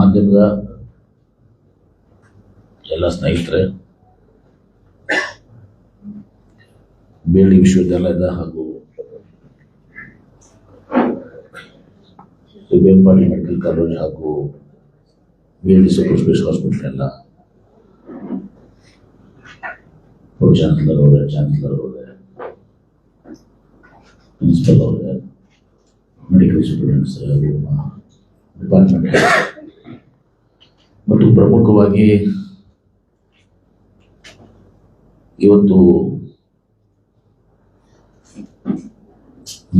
ಮಾಧ್ಯಮದ ಎಲ್ಲ ಸ್ನೇಹಿತರೆ, ಬೇಳಿ ವಿಶ್ವವಿದ್ಯಾಲಯದ ಹಾಗೂ ಬೇಂಪಾಡಿ ಮೆಡಿಕಲ್ ಕಾಲೇಜ್ ಹಾಗೂ ಬೇಳಿ ಸೂಪರ್ ಸ್ಪೆಷಲ್ ಹಾಸ್ಪಿಟಲ್ ಎಲ್ಲ ಚಾನ್ಸಲರ್ ಅವರೇ, ಪ್ರಿನ್ಸಿಪಲ್ ಅವರೇ, ಮೆಡಿಕಲ್ ಸ್ಟೂಡೆಂಟ್ಸ್ ಡಿಪಾರ್ಟ್ಮೆಂಟ್ ಮತ್ತು ಪ್ರಮುಖವಾಗಿ ಇವತ್ತು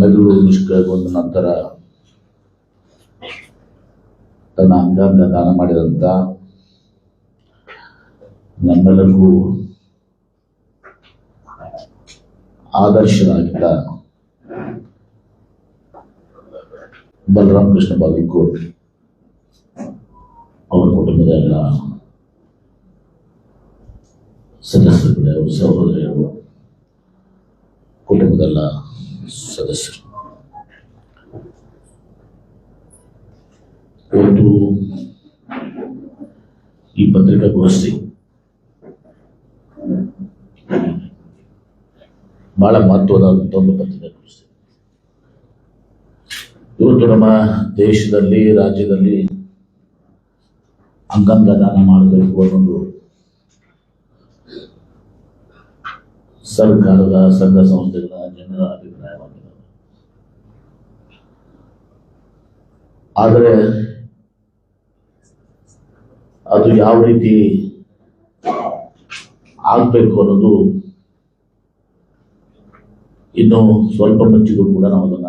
ಮೆದುಳು ನಿಷ್ಕ್ರಿಯಗೊಂಡ ನಂತರ ತನ್ನ ಅಂಗಾಂಗ ದಾನ ಮಾಡಿದಂಥ ನಮ್ಮೆಲ್ಲರಿಗೂ ಆದರ್ಶರಾಗಿದ್ದ ಬಲರಾಮ್ ಕೃಷ್ಣ ಬಾಗಲಕೋಟ್ ಅವರ ಕುಟುಂಬದ ಎಲ್ಲ ಸದಸ್ಯರುಗಳೇ, ಅವರ ಸಹೋದರಿಯರು, ಕುಟುಂಬದೆಲ್ಲ ಸದಸ್ಯರು, ಇವತ್ತು ಈ ಪತ್ರಿಕಾಗೋಷ್ಠಿ ಬಹಳ ಮಹತ್ವದ ಒಂದು ಪತ್ರಿಕಾಗೋಷ್ಠಿ. ಇವತ್ತು ನಮ್ಮ ದೇಶದಲ್ಲಿ, ರಾಜ್ಯದಲ್ಲಿ ಅಂಗಾಂಗ ದಾನ ಮಾಡಬೇಕು ಅನ್ನೋದು ಸರ್ಕಾರದ, ಸಂಘ ಸಂಸ್ಥೆಗಳ, ಜನರ ಅಭಿಪ್ರಾಯವಾಗಿದೆ. ಆದರೆ ಅದು ಯಾವ ರೀತಿ ಆಗಬೇಕು ಅನ್ನೋದು ಇನ್ನು ಸ್ವಲ್ಪ ಮಟ್ಟಿಗೂ ಕೂಡ ನಾವು ಅದನ್ನ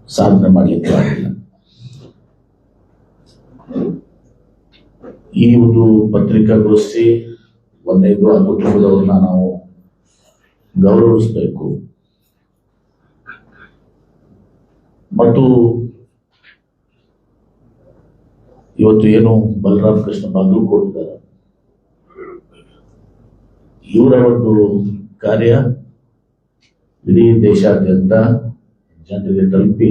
ಸಾಧನೆ ಮಾಡಲಿಕ್ಕೆ ಆಗಿಲ್ಲ. ಈ ಒಂದು ಪತ್ರಿಕಾಗೋಷ್ಠಿ ಒಂದನೇದು ಆ ಕುಟುಂಬದವ್ರನ್ನ ನಾವು ಗೌರವಿಸಬೇಕು ಮತ್ತು ಇವತ್ತು ಏನು ಬಲರಾಮ್ ಕೃಷ್ಣ ಬಾಗಲಕೋಟ್ ಇದ್ದಾರೆ, ಇವರ ಒಂದು ಕಾರ್ಯ ಇಡೀ ದೇಶಾದ್ಯಂತ ಜನರಿಗೆ ತಲುಪಿ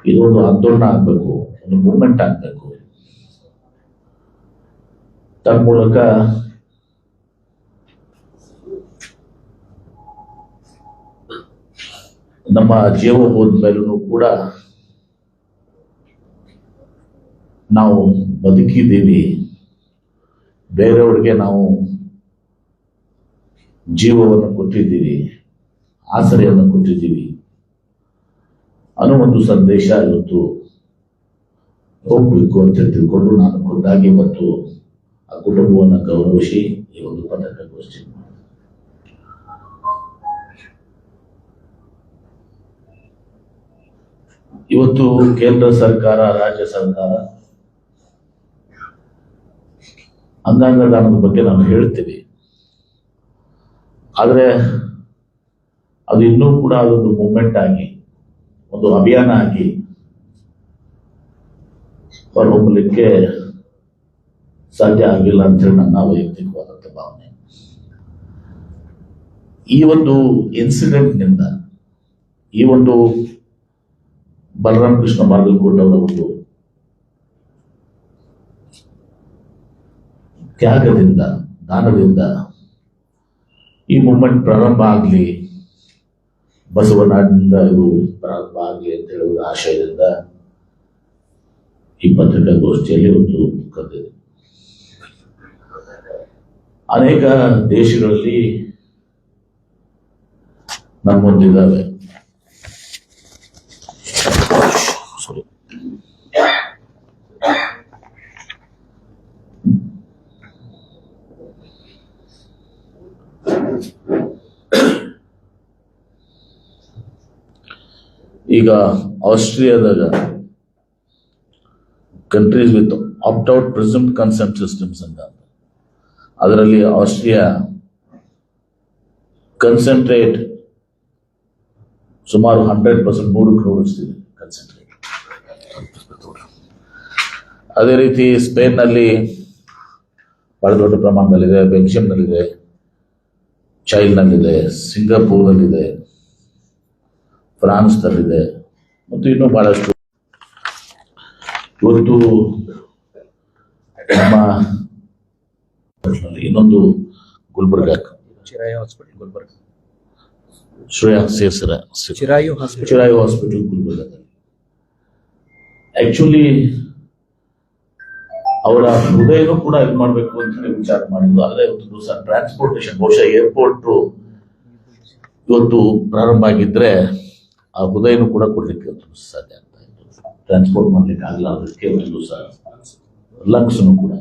ಇದೊಂದು ಆಂದೋಲನ ಆಗಬೇಕು, ಒಂದು ಮೂವ್ಮೆಂಟ್ ಆಗಬೇಕು. ತನ್ನ ಮೂಲಕ ನಮ್ಮ ಜೀವ ಹೋದ್ಮೇಲೂ ಕೂಡ ನಾವು ಬದುಕಿದ್ದೀವಿ, ಬೇರೆಯವ್ರಿಗೆ ನಾವು ಜೀವವನ್ನು ಕೊಟ್ಟಿದ್ದೀವಿ, ಆಸರೆಯನ್ನು ಕೊಟ್ಟಿದ್ದೀವಿ ಅನ್ನೋ ಒಂದು ಸಂದೇಶ ಇವತ್ತು ಹೋಗ್ಬೇಕು ಅಂತ ತಿಳ್ಕೊಂಡು ನಾನು ಖುದ್ದಾಗಿ ಮತ್ತು ಆ ಕುಟುಂಬವನ್ನು ಗೌರವಿಸಿ ಈ ಒಂದು ಪತ್ರಿಕಾಗೋಷ್ಠಿ ಮಾಡಿದೆ. ಇವತ್ತು ಕೇಂದ್ರ ಸರ್ಕಾರ, ರಾಜ್ಯ ಸರ್ಕಾರ ಅಂಗಾಂಗ ದಾನದ ಬಗ್ಗೆ ನಾವು ಹೇಳ್ತೀವಿ, ಆದರೆ ಅದು ಇನ್ನೂ ಕೂಡ ಅದೊಂದು ಮೂವ್ಮೆಂಟ್ ಆಗಿ, ಒಂದು ಅಭಿಯಾನ ಆಗಿ ಹೊರಹೊಮ್ಮಲಿಕ್ಕೆ ಸಾಧ್ಯ ಆಗಿಲ್ಲ ಅಂತೇಳಿ ನನ್ನ ವೈಯಕ್ತಿಕವಾದಂಥ ಭಾವನೆ. ಈ ಒಂದು ಇನ್ಸಿಡೆಂಟ್ನಿಂದ, ಈ ಒಂದು ಬಲರಾಮ್ ಕೃಷ್ಣ ಬಾಗಲಕೋಟ್ ಅವರ ಒಂದು ತ್ಯಾಗದಿಂದ, ದಾನದಿಂದ ಈ ಮೂವ್ಮೆಂಟ್ ಪ್ರಾರಂಭ ಆಗಲಿ, ಬಸವನಾಡಿನಿಂದ ಇದು ಪ್ರಾರಂಭ ಆಗಲಿ ಅಂತ ಹೇಳುವ ಆಶಯದಿಂದ ಈ ಪತ್ರಿಕಾಗೋಷ್ಠಿಯಲ್ಲಿ ಒಂದು ಕರೆದಿದೆ. ಅನೇಕ ದೇಶಗಳಲ್ಲಿ ನಮ್ಮೊಂದಿದ್ದಾವೆ. ಈಗ ಆಸ್ಟ್ರಿಯಾದಾಗ countries with opt out presumed consent systems ಅಂತ, ಅದರಲ್ಲಿ ಆಸ್ಟ್ರಿಯಾ ಕನ್ಸಂಟ್ರೇಟ್ ಸುಮಾರು 100% 3 crore ಕನ್ಸಂಟ್ರೇಟ್. ಅದೇ ರೀತಿ ಸ್ಪೇನ್ನಲ್ಲಿ ಬಹಳ ದೊಡ್ಡ ಪ್ರಮಾಣದಲ್ಲಿದೆ, ಬೆಲ್ಜಿಯಂನಲ್ಲಿದೆ, ಚೈಲ್ನಲ್ಲಿದೆ, ಸಿಂಗಾಪುರ್ನಲ್ಲಿದೆ, ಫ್ರಾನ್ಸ್ನಲ್ಲಿದೆ, ಮತ್ತು ಇನ್ನೂ ಬಹಳಷ್ಟು ಇವತ್ತು ನಮ್ಮ ಇನ್ನೊಂದು ಗುಲ್ಬರ್ಗ ಚಿರಾಯು ಹಾಸ್ಪಿಟಲ್ ಗುಲ್ಬರ್ಗ, ಚಿರಾಯು ಹಾಸ್ಪಿಟಲ್ ಗುಲ್ಬರ್ಗದಲ್ಲಿ ಆಕ್ಚುಲಿ ಅವರ ಹೃದಯನೂ ಕೂಡ ಇದು ಮಾಡಬೇಕು ಅಂತ ಹೇಳಿ ವಿಚಾರ ಮಾಡಿದ್ದು. ಆದರೆ ಒಂದು ದಿವಸ ಟ್ರಾನ್ಸ್ಪೋರ್ಟೇಷನ್, ಬಹುಶಃ ಏರ್ಪೋರ್ಟ್ ಇವತ್ತು ಪ್ರಾರಂಭ ಆಗಿದ್ರೆ ಆ ಹೃದಯನೂ ಕೂಡ ಕೊಡ್ಲಿಕ್ಕೆ ಸಾಧ್ಯ ಆಗ್ತಾ ಇತ್ತು. ಟ್ರಾನ್ಸ್ಪೋರ್ಟ್ ಮಾಡ್ಲಿಕ್ಕೆ ಆಗಲ್ಲ, ಅದಕ್ಕೆ ಒಂದು ದಿವಸ ಲಂಗ್ಸ್ನು ಕೂಡ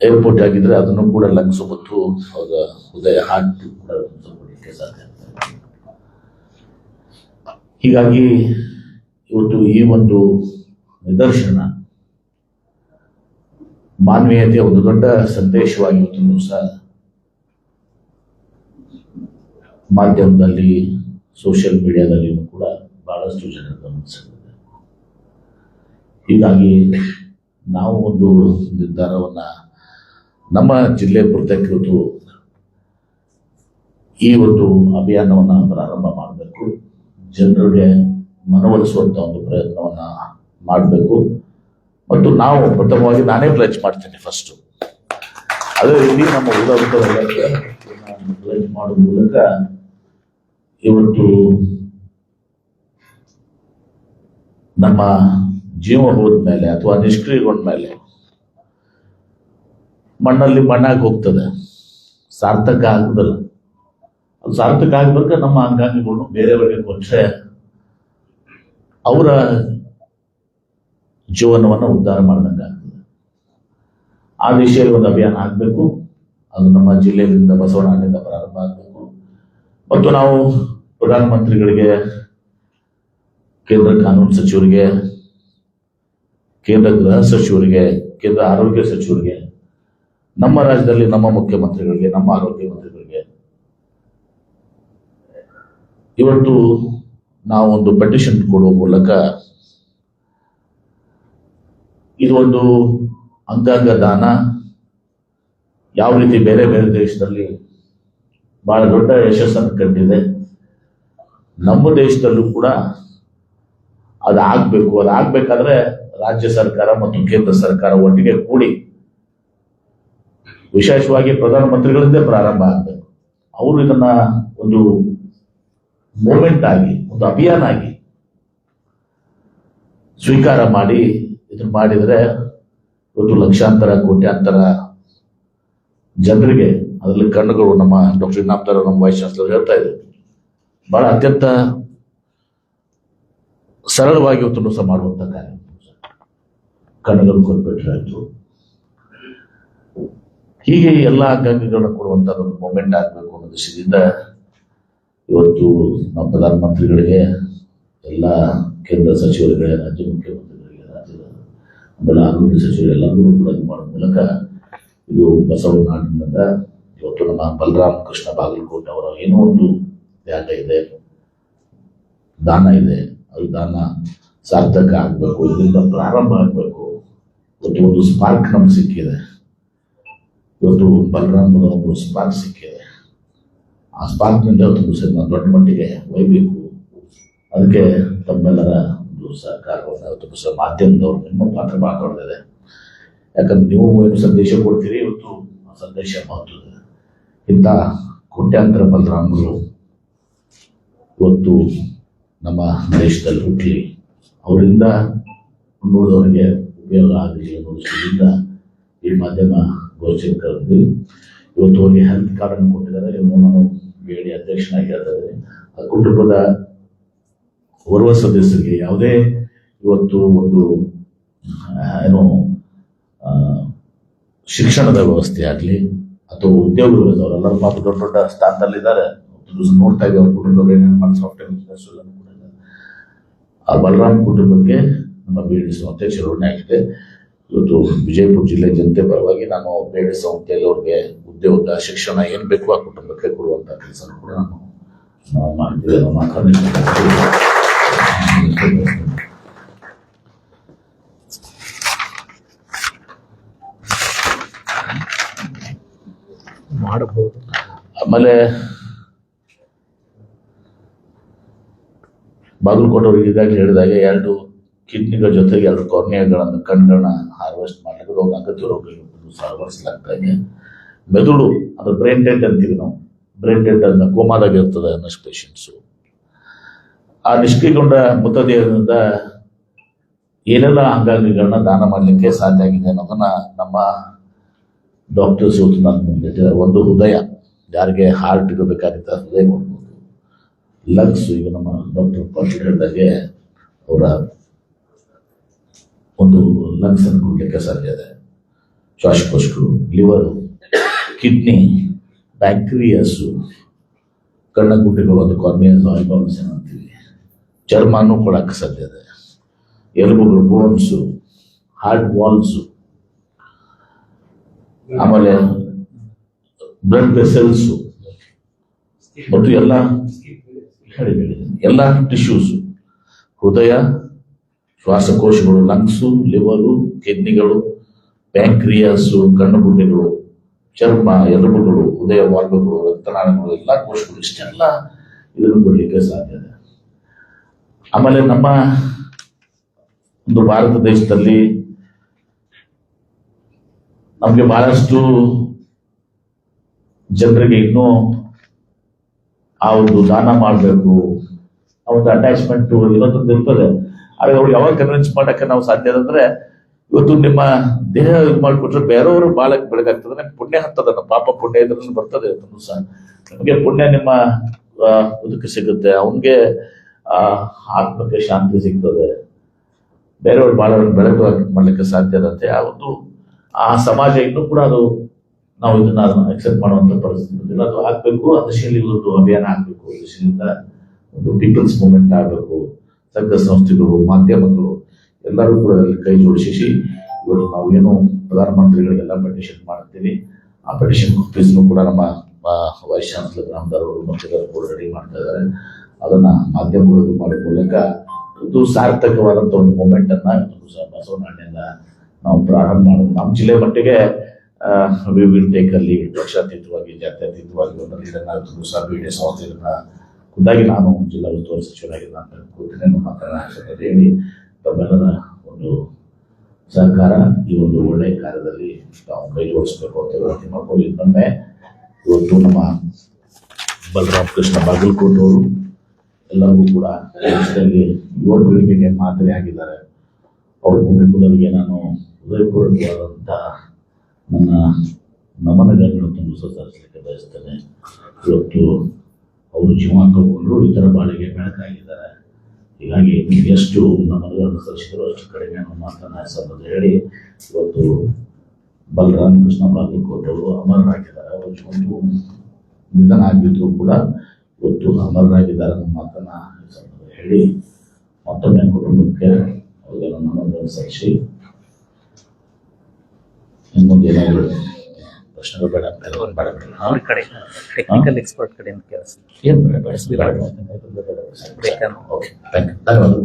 ಏರ್ಪೋರ್ಟ್ ಆಗಿದ್ರೆ ಅದನ್ನು ಕೂಡ ಲಂಗ್ಸ್ ಮತ್ತು ಅವರ ಹೃದಯ ಹಾರ್ಟ್ ಕೂಡ ಕೊಡಲಿಕ್ಕೆ ಸಾಧ್ಯ ಆಗ್ತಾ ಇತ್ತು. ಹೀಗಾಗಿ ಇವತ್ತು ಈ ಒಂದು ನಿದರ್ಶನ ಮಾನವೀಯತೆಯ ಒಂದು ದೊಡ್ಡ ಸಂದೇಶವಾಗಿ ಇವತ್ತು ದಿವಸ ಮಾಧ್ಯಮದಲ್ಲಿ, ಸೋಷಿಯಲ್ ಮೀಡಿಯಾದಲ್ಲಿಯೂ ಕೂಡ ಬಹಳಷ್ಟು ಜನರು ಗಮನಿಸಿದ್ದಾರೆ. ಹೀಗಾಗಿ ನಾವು ಒಂದು ನಿರ್ಧಾರವನ್ನ ನಮ್ಮ ಜಿಲ್ಲೆ ಪುರತಕ್ಕೆ ಇವತ್ತು ಈ ಒಂದು ಅಭಿಯಾನವನ್ನ ಪ್ರಾರಂಭ ಮಾಡಬೇಕು, ಜನರಿಗೆ ಮನವೊಲಿಸುವಂತ ಒಂದು ಪ್ರಯತ್ನವನ್ನ ಮಾಡಬೇಕು. ಮತ್ತು ನಾವು ಪ್ರಥಮವಾಗಿ ನಾನೇ ಪ್ಲೆಜ್ ಮಾಡ್ತೇನೆ ಫಸ್ಟ್. ಅದೇ ರೀತಿ ನಮ್ಮ ಉಳಿದ ಪ್ಲೆಜ್ ಮಾಡುವ ಮೂಲಕ ಇವತ್ತು ನಮ್ಮ ಜೀವ ಹೋದ ಮೇಲೆ ಅಥವಾ ನಿಷ್ಕ್ರಿಯಗೊಂಡ ಮೇಲೆ ಮಣ್ಣಲ್ಲಿ ಮಣ್ಣಾಗಿ ಹೋಗ್ತದೆ, ಸಾರ್ಥಕ ಆಗುದಲ್ಲ. ಅದು ಸಾರ್ಥಕ ಆಗ್ಬೇಕಾದ್ರೆ ನಮ್ಮ ಅಂಗಾಂಗಗಳು ಬೇರೆಯವರಿಗೆ ಕೊಟ್ಟರೆ ಅವರ ಜೀವನವನ್ನು ಉದ್ಧಾರ ಮಾಡಿದಂಗೆ ಆಗ್ತದೆ. ಆ ದಿಶೆಯಲ್ಲಿ ಒಂದು ಅಭಿಯಾನ ಆಗಬೇಕು. ಅದು ನಮ್ಮ ಜಿಲ್ಲೆಯಿಂದ, ಬಸವನಹಳ್ಳಿಯಿಂದ ಪ್ರಾರಂಭ ಆಗಬೇಕು. ಮತ್ತು ನಾವು ಪ್ರಧಾನಮಂತ್ರಿಗಳಿಗೆ, ಕೇಂದ್ರ ಕಾನೂನು ಸಚಿವರಿಗೆ, ಕೇಂದ್ರ ಗೃಹ ಸಚಿವರಿಗೆ, ಕೇಂದ್ರ ಆರೋಗ್ಯ ಸಚಿವರಿಗೆ, ನಮ್ಮ ರಾಜ್ಯದಲ್ಲಿ ನಮ್ಮ ಮುಖ್ಯಮಂತ್ರಿಗಳಿಗೆ, ನಮ್ಮ ಆರೋಗ್ಯ ಮಂತ್ರಿಗಳಿಗೆ ಇವತ್ತು ನಾವು ಒಂದು ಪೆಟಿಷನ್ ಕೊಡುವ ಮೂಲಕ ಇದು ಒಂದು ಅಂಗಾಂಗ ದಾನ ಯಾವ ರೀತಿ ಬೇರೆ ಬೇರೆ ದೇಶದಲ್ಲಿ ಬಹಳ ದೊಡ್ಡ ಯಶಸ್ಸನ್ನು ಕಂಡಿದೆ, ನಮ್ಮ ದೇಶದಲ್ಲೂ ಕೂಡ ಅದಾಗಬೇಕು. ಅದಾಗಬೇಕಾದ್ರೆ ರಾಜ್ಯ ಸರ್ಕಾರ ಮತ್ತು ಕೇಂದ್ರ ಸರ್ಕಾರ ಒಟ್ಟಿಗೆ ಕೂಡಿ, ವಿಶೇಷವಾಗಿ ಪ್ರಧಾನಮಂತ್ರಿಗಳಿಂದ ಪ್ರಾರಂಭ ಆಗಬೇಕು. ಅವರು ಇದನ್ನ ಒಂದು ಮೂವ್ಮೆಂಟ್ ಆಗಿ, ಒಂದು ಅಭಿಯಾನ ಆಗಿ ಸ್ವೀಕಾರ ಮಾಡಿ ಇದನ್ನ ಮಾಡಿದರೆ ಇವತ್ತು ಲಕ್ಷಾಂತರ ಕೋಟ್ಯಾಂತರ ಜನರಿಗೆ, ಅದರಲ್ಲಿ ಕಣ್ಣುಗಳು, ನಮ್ಮ ಡಾಕ್ಟರ್ ಇನಾಮ್ದಾರ್ ನಮ್ಮ ವೈಸ್ ಚಾನ್ಸಲರ್ ಹೇಳ್ತಾ ಇದ್ರು, ಬಹಳ ಅತ್ಯಂತ ಸರಳವಾಗಿ ಇವತ್ತು ಸಹ ಮಾಡುವಂತ ಕಾರ್ಯ. ಕಣ್ಣುಗಳು ಕೊಟ್ಬಿಟ್ರಾಯ್ತು. ಹೀಗೆ ಎಲ್ಲ ಅಂಗಾಂಗಗಳನ್ನ ಕೊಡುವಂತ ಒಂದು ಮೂಮೆಂಟ್ ಆಗಬೇಕು ಅನ್ನೋ ದೃಷ್ಟಿಯಿಂದ ಇವತ್ತು ನಮ್ಮ ಪ್ರಧಾನಮಂತ್ರಿಗಳಿಗೆ, ಎಲ್ಲ ಕೇಂದ್ರ ಸಚಿವರಿಗೆ, ರಾಜ್ಯ ಮುಖ್ಯಮಂತ್ರಿಗಳಿಗೆ, ರಾಜ್ಯದ ಆಮೇಲೆ ಆರೋಗ್ಯ ಸಚಿವರೆಲ್ಲರೂ ಕೂಡ ಇದು ಮಾಡೋ ಮೂಲಕ ಇದು ಬಸವನಾಡಿನಿಂದ ಇವತ್ತು ನಮ್ಮ ಬಲರಾಮ್ ಕೃಷ್ಣ ಬಾಗಲಕೋಟೆ ಅವರ ಏನೋ ಒಂದು ತ್ಯಾಗ ಇದೆ, ದಾನ ಇದೆ. ಅದು ದಾನ ಸಾರ್ಥಕ ಆಗಬೇಕು, ಇದರಿಂದ ಪ್ರಾರಂಭ ಆಗಬೇಕು. ಇವತ್ತು ಒಂದು ಸ್ಪಾರ್ಕ್ ನಮ್ಗೆ ಸಿಕ್ಕಿದೆ. ಇವತ್ತು ಬಲರಾಮದ ಒಂದು ಸ್ಪಾರ್ಕ್ ಸಿಕ್ಕಿದೆ. ಆ ಸ್ಪಾರ್ಕ್ನಿಂದ ಒಂದು ದೊಡ್ಡ ಮಟ್ಟಿಗೆ ಒಯ್ಯಬೇಕು. ಅದಕ್ಕೆ ತಮ್ಮೆಲ್ಲರ ಒಂದು ಸಹಕಾರವನ್ನು ಇವತ್ತು ಸಹ ಮಾಧ್ಯಮದವರು ನಿಮ್ಮ ಪಾತ್ರ ಬಹಳ ದೊಡ್ಡದಿದೆ. ಯಾಕಂದ್ರೆ ನೀವು ಏನು ಸಂದೇಶ ಕೊಡ್ತೀರಿ, ಇವತ್ತು ಆ ಸಂದೇಶ ಮಹತ್ವದ. ಇಂಥ ಕೋಟ್ಯಾಂತರ ಬಲರಾಮರು ಇವತ್ತು ನಮ್ಮ ದೇಶದಲ್ಲಿ ಹುಟ್ಟಲಿ, ಅವರಿಂದ ನೋಡಿದವರಿಗೆ ಉಪಯೋಗ ಆಗಲಿ ಅನ್ನೋ ದೃಷ್ಟಿಯಿಂದ ಈ ಮಾಧ್ಯಮ ಗೋಷ್ಠಿಯನ್ನು ಕರೆದಿದ್ದೀವಿ. ಇವತ್ತು ಅವರಿಗೆ ಹೆಲ್ತ್ ಕಾರ್ಡ್ ಅನ್ನು ಕೊಟ್ಟಿದ್ದಾರೆ. ಇನ್ನು ನಾನು ಬೇಡಿ ಅಧ್ಯಕ್ಷನಾಗಿ ಹೇಳ್ತಾ ಇದ್ದೀನಿ. ಆ ಕುಟುಂಬದ ಓರ್ವ ಸದಸ್ಯರಿಗೆ ಯಾವುದೇ ಇವತ್ತು ಒಂದು ಏನು ಶಿಕ್ಷಣದ ವ್ಯವಸ್ಥೆ ಆಗಲಿ ಅಥವಾ ಉದ್ಯೋಗಗಳು, ಅವರೆಲ್ಲರೂ ಪಾಪ ದೊಡ್ಡ ದೊಡ್ಡ ಸ್ಥಾನದಲ್ಲಿದ್ದಾರೆ. ನೋಡ್ತಾ ಇದ್ದೀವಿ ಅವ್ರ ಕುಟುಂಬದವ್ರು ಏನೇನು ಮಾಡಿ ಸಾಫ್ಟ್ವೇರ್ ಬಿಸ್ನೆಸ್ ಎಲ್ಲ ಕೂಡ. ಆ ಬಲರಾಮ್ ಕುಟುಂಬಕ್ಕೆ ನಮ್ಮ BDS ಅಧ್ಯಕ್ಷರು ಆಗಿದೆ. ಇವತ್ತು ವಿಜಯಪುರ ಜಿಲ್ಲೆ ಜನತೆ ಪರವಾಗಿ ನಾನು BDS ಸಂಸ್ಥೆಯಲ್ಲಿ ಅವ್ರಿಗೆ ಉದ್ಯೋಗ, ಶಿಕ್ಷಣ ಏನ್ ಬೇಕು ಆ ಕುಟುಂಬಕ್ಕೆ ಕೊಡುವಂತ ಕೆಲಸ ಕೂಡ ನಾವು ಮಾಡಿದ್ದೇವೆ. ಮಾಡಬಹುದು. ಆಮೇಲೆ ಬಾಗಲಕೋಟೆಯವ್ರಿಗೆ ಈಗಾಗಲೇ ಹೇಳಿದಾಗ 2 ಕಿಡ್ನಿಗಳ ಜೊತೆಗೆ 2 ಕಾರ್ನಿಯಾಗಳನ್ನು ಕಣ್ಗಳನ್ನ ಹಾರ್ವೆಸ್ಟ್ ಮಾಡಲಿಕ್ಕೆ ಒಂದು ಅಗತ್ಯ ರೋಗಗಳು ಬಳಸಲಾಗ್ತಾ ಇದೆ. ಮೆದುಳು ಅದು ಬ್ರೈನ್ ಡೆಡ್ ಅಂತೀವಿ ನಾವು. ಬ್ರೈನ್ ಡೆಡ್ ಅನ್ನ ಕೋಮಾದಾಗ ಇರ್ತದೆ ಅನ್ನಷ್ಟು ಪೇಷಂಟ್ಸು. ಆ ನಿಷ್ಕ್ರಿಯಗೊಂಡ ಮೃತದೇಹದಿಂದ ಏನೆಲ್ಲ ಅಂಗಾಂಗಗಳನ್ನ ದಾನ ಮಾಡಲಿಕ್ಕೆ ಸಾಧ್ಯ ಆಗಿದೆ ಅನ್ನೋದನ್ನ ನಮ್ಮ ಡಾಕ್ಟರ್ಸ್ ನನ್ನ ಮುಂದೆ ಒಂದು ಹೃದಯ, ಯಾರಿಗೆ ಹಾರ್ಟ್ ಇರಬೇಕಾಗಿದ್ದ ಹೃದಯ ಕೊಡ್ಬೋದು. ಲಂಗ್ಸ್, ಈಗ ನಮ್ಮ ಡಾಕ್ಟರ್ ಪಾಟೀಲ್ ಹೇಳಿದಾಗೆ ಅವರ ಒಂದು ಲಂಗ್ಸ್ ಅನ್ನು ಕೊಡ್ಲಿಕ್ಕೆ ಸಾಧ್ಯ ಇದೆ. ಶ್ವಾಸಕೋಶಗಳು, ಲಿವರು, ಕಿಡ್ನಿ, ಬ್ಯಾಕ್ಟೀರಿಯಾಸು, ಕಣ್ಣಗುಡ್ಡೆಗಳು, ಅದು ಕಾರ್ನಿಯಾಸ್ ಐಬಾಲ್ಸ್ ಅಂತೀವಿ. ಚರ್ಮನೂ ಕೊಡಕ್ಕೆ ಸಾಧ್ಯ ಇದೆ. ಎಲುಬುಗಳು, ಬೋನ್ಸು, ಹಾರ್ಟ್ ವಾಲ್ಸು, ಆಮೇಲೆ ಬ್ಲಡ್ ವೆಸಲ್ಸು ಮತ್ತು ಎಲ್ಲ ಟಿಶ್ಯೂಸು, ಹೃದಯ, ಶ್ವಾಸಕೋಶಗಳು, ಲಂಗ್ಸು, ಲಿವರು, ಕಿಡ್ನಿಗಳು, ಪ್ಯಾಂಕ್ರಿಯಾಸು, ಕಣ್ಣುಗುಡ್ಡೆಗಳು, ಚರ್ಮ, ಎಲುಬುಗಳು, ಹೃದಯ ವಾಲ್ವಗಳು, ರಕ್ತನಾಳಗಳು, ಎಲ್ಲ ಕೋಶಗಳು, ಇಷ್ಟೆಲ್ಲ ಇದನ್ನು ಕೊಡಲಿಕ್ಕೆ ಸಾಧ್ಯ ಇದೆ. ಆಮೇಲೆ ನಮ್ಮ ಒಂದು ಭಾರತ ದೇಶದಲ್ಲಿ ನಮಗೆ ಬಹಳಷ್ಟು ಜನರಿಗೆ ಇನ್ನೂ ಆ ಒಂದು ದಾನ ಮಾಡಬೇಕು, ಆ ಒಂದು ಅಟ್ಯಾಚ್ಮೆಂಟ್ ಇರೋದ್ರಿಂದ ಇರ್ತದೆ. ಆದರೆ ಅವ್ರು ಯಾವಾಗ ಕನ್ವಿನ್ಸ್ ಮಾಡಕ್ಕೆ ನಾವು ಸಾಧ್ಯ ಅಂದ್ರೆ, ಇವತ್ತು ನಿಮ್ಮ ದೇಹ ಇದು ಮಾಡಿಕೊಟ್ರೆ ಬೇರೆಯವರು ಭಾಳ ಬೆಳಗಾಗ್ತದೆ. ನಮ್ಗೆ ಪುಣ್ಯ ಹತ್ತದ, ಪಾಪ ಪುಣ್ಯ ಇದ್ರಲ್ಲಿ ಬರ್ತದೆ. ಸಹ ನಮಗೆ ಪುಣ್ಯ ನಿಮ್ಮ ಇದಕ್ಕೆ ಸಿಗುತ್ತೆ, ಅವನಿಗೆ ಆತ್ಮಕ್ಕೆ ಶಾಂತಿ ಸಿಗ್ತದೆ, ಬೇರೆಯವ್ರು ಭಾಳ ಬೆಳಕು ಮಾಡ್ಲಿಕ್ಕೆ ಸಾಧ್ಯ ಇರುತ್ತೆ. ಆ ಒಂದು ಆ ಸಮಾಜ ಇನ್ನೂ ಕೂಡ ಅದು ನಾವು ಇದನ್ನ ಅಕ್ಸೆಪ್ಟ್ ಮಾಡುವಂತ ಪರಿಸ್ಥಿತಿ ಇಲ್ಲ. ಅದು ಆಗ್ಬೇಕು, ಆ ದಿಶೆಯಲ್ಲಿ ಒಂದು ಅಭಿಯಾನ ಆಗ್ಬೇಕು, ದಿಶೆಯಿಂದ ಒಂದು ಪೀಪಲ್ಸ್ ಮೂವ್ಮೆಂಟ್ ಆಗಬೇಕು. ಸಂಘ ಸಂಸ್ಥೆಗಳು, ಮಾಧ್ಯಮಗಳು ಎಲ್ಲರೂ ಕೂಡ ಕೈ ಜೋಡಿಸಿ ಇವತ್ತು ನಾವು ಏನು ಪ್ರಧಾನಮಂತ್ರಿಗಳಿಗೆಲ್ಲ ಪೆಟಿಷನ್ ಮಾಡ್ತೀವಿ, ಆ ಪೆಟಿಷನ್ ಕಾಪೀಸ್ನು ಕೂಡ ನಮ್ಮ ವೈಸ್ ಚಾನ್ಸಲರ್ ರಾಮದಾರ್ ಅವರು ಮತ್ತು ಕೂಡ ರೆಡಿ ಮಾಡ್ತಾ ಇದ್ದಾರೆ. ಅದನ್ನ ಮಾಧ್ಯಮಗಳು ಮಾಡೋ ಮೂಲಕ ಇದು ಸಾರ್ಥಕವಾದಂಥ ಒಂದು ಮೂಮೆಂಟ್ ಅನ್ನ ಬಸವನಹಳ್ಳಿಯಿಂದ ನಾವು ಪ್ರಾರಂಭ ಮಾಡೋದು. ನಮ್ಮ ಜಿಲ್ಲೆ ಮಟ್ಟಿಗೆ ವಿ ವಿಲ್ ಟೇಕ್ ಅಲ್ಲಿ ಪಕ್ಷಾತೀತವಾಗಿ, ಜಾತ್ಯತೀತವಾಗಿ ಒಂದು ಲೀಡರ್ನಾದ್ರು ಸಹ BDS ಸಂಸ್ಥೆಗಳನ್ನ ಖುದ್ದಾಗಿ ನಾನು ಜಿಲ್ಲಾ ಉಸ್ತುವಾರಿ ಸಚಿವರಾಗಿದ್ದ ಅಂತ ಕೂತಿನೇ ಮಾತನಾಡ್ತಾ ಹೇಳಿ ತಮ್ಮೆಲ್ಲರ ಒಂದು ಸಹಕಾರ ಈ ಒಂದು ಒಳ್ಳೆಯ ಕಾರ್ಯದಲ್ಲಿ ನಾವು ಕೈ ಜೋಡಿಸ್ಬೇಕು ಅಂತ ವಿನಂತಿ ಮಾಡ್ಕೊಂಡು, ಇನ್ನೊಮ್ಮೆ ಇವತ್ತು ನಮ್ಮ ಬಲರಾಮ್ ಕೃಷ್ಣ ಬಾಗಲಕೋಟೆ ಅವರು ಎಲ್ಲರಿಗೂ ಕೂಡ ದೇಶದಲ್ಲಿ ಯುವ ಪೀಳಿಗೆಗೆ ಮಾದರಿ ಆಗಿದ್ದಾರೆ. ಅವ್ರ ಕುಟುಂಬದವರಿಗೆ ನಾನು ಹೃದಯಪೂರ್ವಕವಾದಂಥ ನನ್ನ ನಮನಗಳನ್ನು ತುಂಬ ಸಲ್ಲಿಸಲಿಕ್ಕೆ ಬಯಸ್ತೇನೆ. ಇವತ್ತು ಅವರು ಜೀವ ಕಳ್ಕೊಂಡ್ರು, ಇತರ ಬಾಳಿಗೆ ಬೆಳಕಾಗಿದ್ದಾರೆ. ಹೀಗಾಗಿ ಎಷ್ಟು ನಮನಗಳನ್ನು ಸಲ್ಲಿಸಿದ್ರು ಅಷ್ಟು ಕಡಿಮೆ ನಮ್ಮ ಮಾತನಾಡಿಸೋದು ಹೇಳಿ ಇವತ್ತು ಬಲರಾಮ್ ಕೃಷ್ಣ ಬಾಗಲಕೋಟೆ ಅವರು ಅಮರರಾಗಿದ್ದಾರೆ. ಅವರು ಒಂದು ನಿಧನ ಆಗಿದ್ರು ಕೂಡ ಇವತ್ತು ಅಮರರಾಗಿದ್ದಾರೆ ನಮ್ಮ ಮಾತನ್ನ ಹೇಳಿ ಮತ್ತೊಮ್ಮೆ ಕುಟುಂಬಕ್ಕೆ ಅವರಿಗೆಲ್ಲ ನಮನಗಳನ್ನು ಸಲ್ಲಿಸಿ ಇನ್ನೊಂದು ಏನಾದರೂ ಪ್ರಶ್ನೆಗಳು ಬೇಡ ಅವ್ರ ಕಡೆ ಟೆಕ್ನಿಕಲ್ ಎಕ್ಸ್ಪರ್ಟ್ ಕಡೆಯಿಂದ ಕೇಳಿಸ್ತೀನಿ. ಏನು ಬೇಡ, ಧನ್ಯವಾದಗಳು.